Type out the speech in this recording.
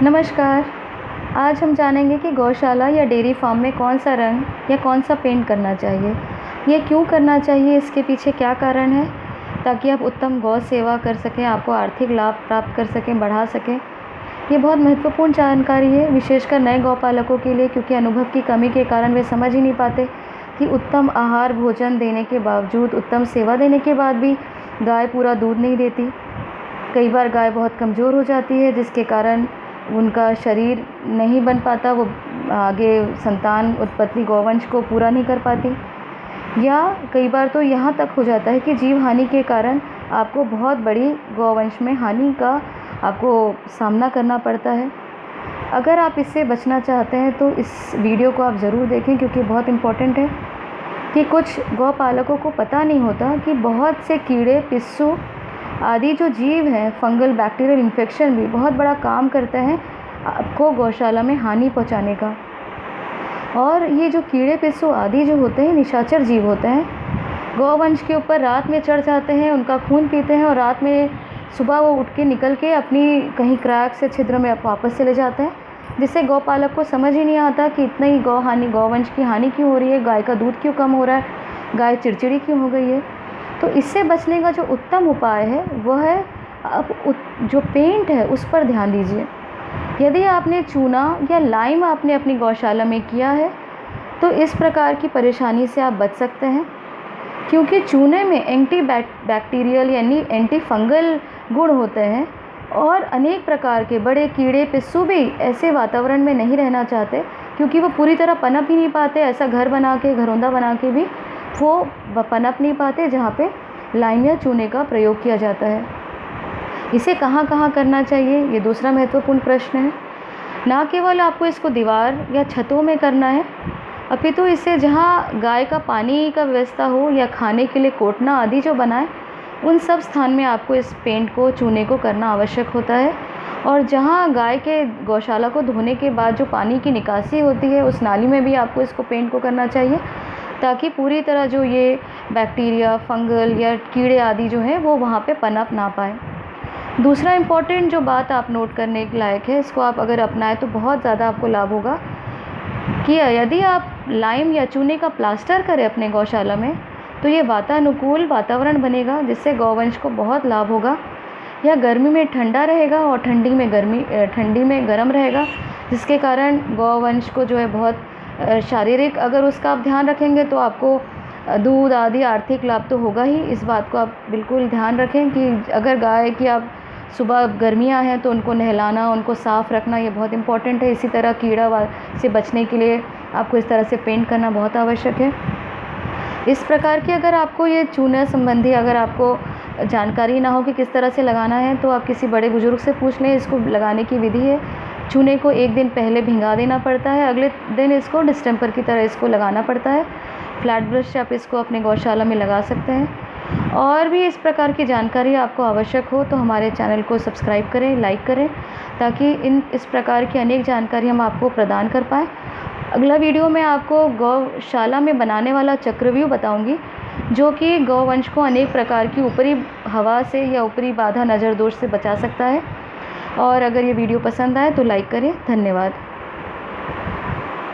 नमस्कार। आज हम जानेंगे कि गौशाला या डेयरी फार्म में कौन सा रंग या कौन सा पेंट करना चाहिए। ये क्यों करना चाहिए, इसके पीछे क्या कारण है, ताकि आप उत्तम गौ सेवा कर सकें, आपको आर्थिक लाभ प्राप्त कर सकें, बढ़ा सकें। ये बहुत महत्वपूर्ण जानकारी है, विशेषकर नए गौपालकों के लिए, क्योंकि अनुभव की कमी के कारण वे समझ ही नहीं पाते कि उत्तम आहार भोजन देने के बावजूद, उत्तम सेवा देने के बाद भी गाय पूरा दूध नहीं देती। कई बार गाय बहुत कमज़ोर हो जाती है, जिसके कारण उनका शरीर नहीं बन पाता, वो आगे संतान उत्पत्ति गौवंश को पूरा नहीं कर पाती। या कई बार तो यहाँ तक हो जाता है कि जीव हानि के कारण आपको बहुत बड़ी गौवंश में हानि का आपको सामना करना पड़ता है। अगर आप इससे बचना चाहते हैं तो इस वीडियो को आप ज़रूर देखें, क्योंकि बहुत इम्पोर्टेंट है कि कुछ गौपालकों को पता नहीं होता कि बहुत से कीड़े, पिस्सू आदि जो जीव हैं, फंगल बैक्टीरियल इन्फेक्शन भी बहुत बड़ा काम करते हैं आपको गौशाला में हानि पहुंचाने का। और ये जो कीड़े, पिस्सू आदि जो होते हैं, निशाचर जीव होते हैं, गौवंश के ऊपर रात में चढ़ जाते हैं, उनका खून पीते हैं और रात में सुबह वो उठ के निकल के अपनी कहीं क्रैक से छिद्र में वापस चले जाते हैं, जिससे गौपालक को समझ ही नहीं आता कि इतना ही गौवंश की हानि क्यों हो रही है, गाय का दूध क्यों कम हो रहा है, गाय चिड़चिड़ी क्यों हो गई है। तो इससे बचने का जो उत्तम उपाय है वह है, आप जो पेंट है उस पर ध्यान दीजिए। यदि आपने चूना या लाइम आपने अपनी गौशाला में किया है तो इस प्रकार की परेशानी से आप बच सकते हैं, क्योंकि चूने में एंटी बैक्टीरियल यानी एंटी फंगल गुण होते हैं और अनेक प्रकार के बड़े कीड़े, पिस्सू भी ऐसे वातावरण में नहीं रहना चाहते, क्योंकि वो पूरी तरह पनप ही नहीं पाते। ऐसा घर बना के, घरौंदा बना के भी वो पनप नहीं पाते जहाँ पे लाइम या चूने का प्रयोग किया जाता है। इसे कहाँ कहाँ करना चाहिए, ये दूसरा महत्वपूर्ण प्रश्न है। ना केवल आपको इसको दीवार या छतों में करना है, अपितु इसे जहाँ गाय का पानी का व्यवस्था हो या खाने के लिए कोटना आदि जो बनाए, उन सब स्थान में आपको इस पेंट को, चूने को करना आवश्यक होता है। और जहाँ गाय के गौशाला को धोने के बाद जो पानी की निकासी होती है, उस नाली में भी आपको इसको पेंट को करना चाहिए, ताकि पूरी तरह जो ये बैक्टीरिया, फंगल या कीड़े आदि जो हैं वो वहाँ पे पनप ना पाए। दूसरा इम्पॉर्टेंट जो बात आप नोट करने के लायक है, इसको आप अगर अपनाएं तो बहुत ज़्यादा आपको लाभ होगा, कि यदि आप लाइम या चूने का प्लास्टर करें अपने गौशाला में तो ये वातानुकूल वातावरण बनेगा, जिससे गौवंश को बहुत लाभ होगा। यह गर्मी में ठंडा रहेगा और ठंडी में गर्म रहेगा, जिसके कारण गौवंश को जो है बहुत शारीरिक, अगर उसका आप ध्यान रखेंगे तो आपको दूध आदि आर्थिक लाभ तो होगा ही। इस बात को आप बिल्कुल ध्यान रखें कि अगर गाय की आप सुबह गर्मियां हैं तो उनको नहलाना, उनको साफ़ रखना, ये बहुत इम्पॉर्टेंट है। इसी तरह कीड़ा से बचने के लिए आपको इस तरह से पेंट करना बहुत आवश्यक है। इस प्रकार की अगर आपको ये चूना संबंधी अगर आपको जानकारी ना हो कि किस तरह से लगाना है, तो आप किसी बड़े बुजुर्ग से पूछ लें। इसको लगाने की विधि है, चूने को एक दिन पहले भिंगा देना पड़ता है, अगले दिन इसको डिस्टेंपर की तरह इसको लगाना पड़ता है। फ्लैट ब्रश से आप इसको अपने गौशाला में लगा सकते हैं। और भी इस प्रकार की जानकारी आपको आवश्यक हो तो हमारे चैनल को सब्सक्राइब करें, लाइक करें, ताकि इस प्रकार की अनेक जानकारी हम आपको प्रदान कर पाएँ। अगला वीडियो में आपको गौशाला में बनाने वाला चक्रव्यूह बताऊंगी, जो कि गौवंश को अनेक प्रकार की ऊपरी हवा से या ऊपरी बाधा, नज़र दोष से बचा सकता है। और अगर ये वीडियो पसंद आए तो लाइक करें। धन्यवाद।